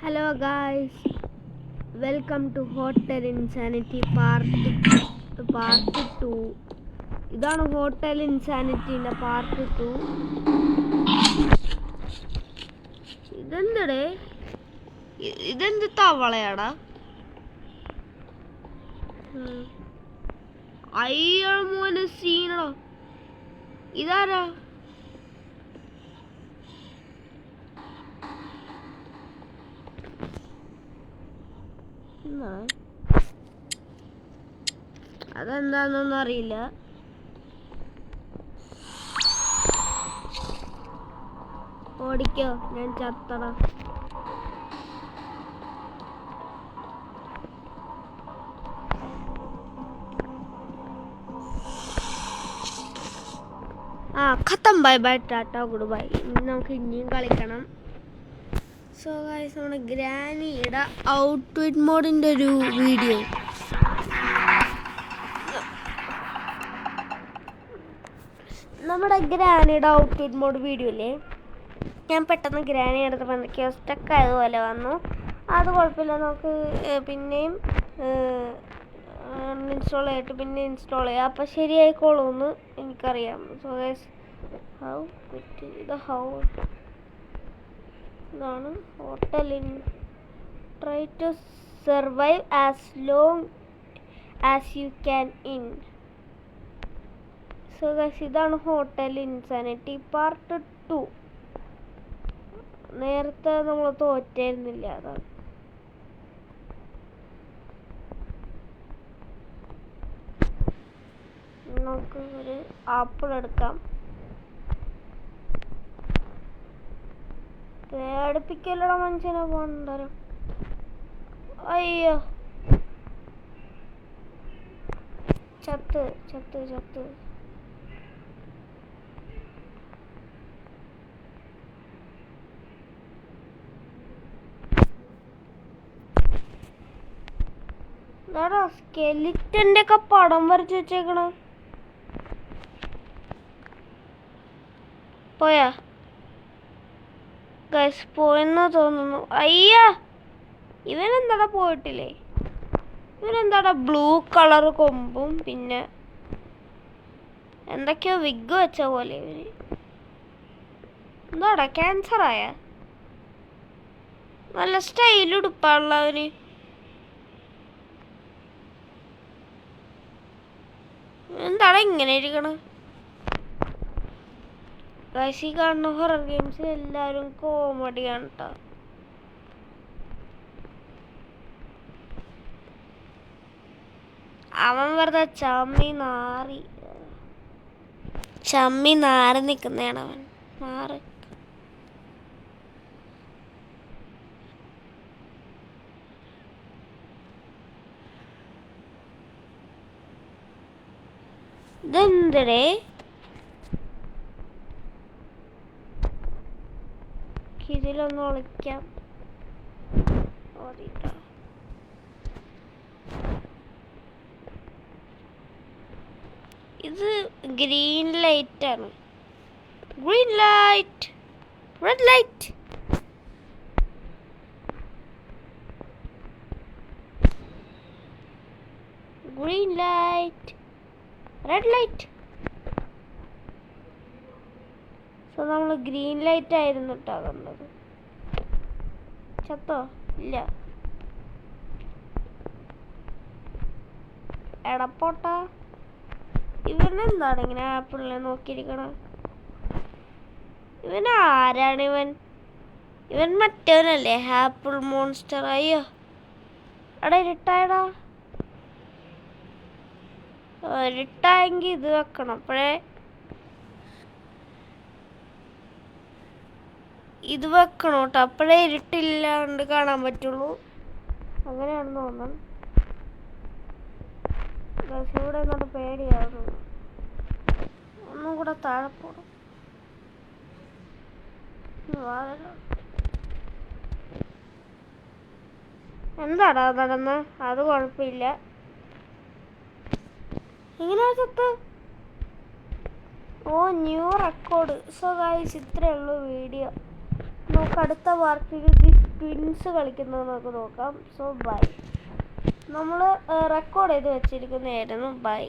Hello guys, welcome to hotel insanity part 2. ഇതാണ് hotel ഇൻസാനിറ്റിൻ്റെ part 2. ഇതെന്തടേ, ഇതെന്ത് തവളയാടാ? അയ്യോ മോനെ സീനടോ. ഇതാരാ? അതെന്താന്നൊന്നും അറിയില്ല. ഓടിക്കോ, ഞാൻ ചത്തട. ഖത്തം. Bye bye, tata, goodbye. നമുക്ക് ഇനിയും കളിക്കണം. സോ ഗൈസ്, നമ്മുടെ ഗ്രാനിയുടെ ഔട്ട്വിറ്റ് മോഡിൻ്റെ ഒരു വീഡിയോ. നമ്മുടെ ഗ്രാനിയുടെ ഔട്ട്വിറ്റ് മോഡ് വീഡിയോ ഇല്ലേ, ഞാൻ പെട്ടെന്ന് ഗ്രാനി എടുത്തപ്പോൾ എന്തൊക്കെയോ സ്റ്റക്ക് ആയതുപോലെ വന്നു. അത് കുഴപ്പമില്ല, നമുക്ക് പിന്നെയും അൺഇൻസ്റ്റാൾ ചെയ്തിട്ട് പിന്നെ ഇൻസ്റ്റാൾ ചെയ്യാം. അപ്പം ശരിയായിക്കോളൂന്ന് എനിക്കറിയാം. സോ ഗൈസ്, ഇതാണ് ഹോട്ടലിൻ. Try to survive as long as you can in. So guys, ഇതാണ് ഹോട്ടൽ ഇൻസാനിറ്റി പാർട്ട് 2. നേരത്തെ നമ്മൾ തോറ്റായിരുന്നില്ല, അതാണ്. നമുക്ക് ഒരു ആപ്പിൾ എടുക്കാം. പേടിപ്പിക്കല്ലട മനുഷ്യനെ പോണ്ടരം. അയ്യോ, ചത്ത് ചത്ത് ചത്ത്. സ്കെലിറ്റന്റെ ഒക്കെ പടം വരച്ച് വെച്ചേക്കണ. പോയാ ഗൈസ്? പോയെന്ന് തോന്നുന്നു. അയ്യാ, ഇവനെന്താടാ പോയിട്ടില്ലേ? ഇവനെന്താടാ ബ്ലൂ കളർ കൊമ്പും പിന്നെ എന്തൊക്കെയോ വിഗ് വെച്ച പോലെ. ഇവന് എന്താടാ, ക്യാൻസർ ആയ? നല്ല സ്റ്റൈൽ ഉടുപ്പാണല്ലോ അവന്. എന്താണ് ഇങ്ങനെ ഇരിക്കണ? ഗൈസ്, ഈ കാണുന്ന ഹൊറർ ഗെയിംസിൽ എല്ലാവരും കോമഡിയാണ് കേട്ടോ. അവൻ വെറുതെ ചമ്മി നാറി നിൽക്കുന്നതാണ് അവൻ. മാറി ഇതെന്തരേ? ഇതിലൊന്ന് ഒളിക്കാം. ഇത് ഗ്രീൻ ലൈറ്റ് ആണ്. Green light, red light. Green light, red light. So നമ്മൾ ഗ്രീൻ ലൈറ്റ് ആയിരുന്നു കേട്ടോ കണ്ടത്. ചത്തോ? ഇല്ല. എടപ്പോട്ട. ഇവനെന്താണ് ഇങ്ങനെ ആപ്പിളിനെ നോക്കിയിരിക്കണ? ഇവൻ ആരാണ്? ഇവൻ മറ്റവനല്ലേ, ആപ്പിൾ മോൺസ്റ്റർ. അയ്യോ, എടാ ഇരുട്ടായടാ. ഇരുട്ടായെങ്കിൽ ഇത് വെക്കണം. അപ്പോഴേ ഇത് വെക്കണം കേട്ടോ, അപ്പോഴേ ഇരുട്ടില്ലാണ്ട് കാണാൻ പറ്റുള്ളൂ. അങ്ങനെയാണെന്ന് തോന്നുന്നു. ഇവിടെ എന്നോട് പേടിയാവുന്നു. ഒന്നും കൂടെ താഴെ പോണം. എന്താടാ നടന്ന്? അത് കുഴപ്പമില്ല. എങ്ങനെയാ ചത്ത്? ഓ, ന്യൂ റെക്കോർഡ്. സോ ഗൈസ്, ഇത്രയേ ഉള്ളൂ വീഡിയോ. നമുക്ക് അടുത്ത പാർട്ടിൽ ട്വിൻസ് കളിക്കുന്നത് നമുക്ക് നോക്കാം. So by. നമ്മൾ റെക്കോർഡ് ചെയ്ത് വെച്ചിരിക്കുന്നതായിരുന്നു. ബൈ.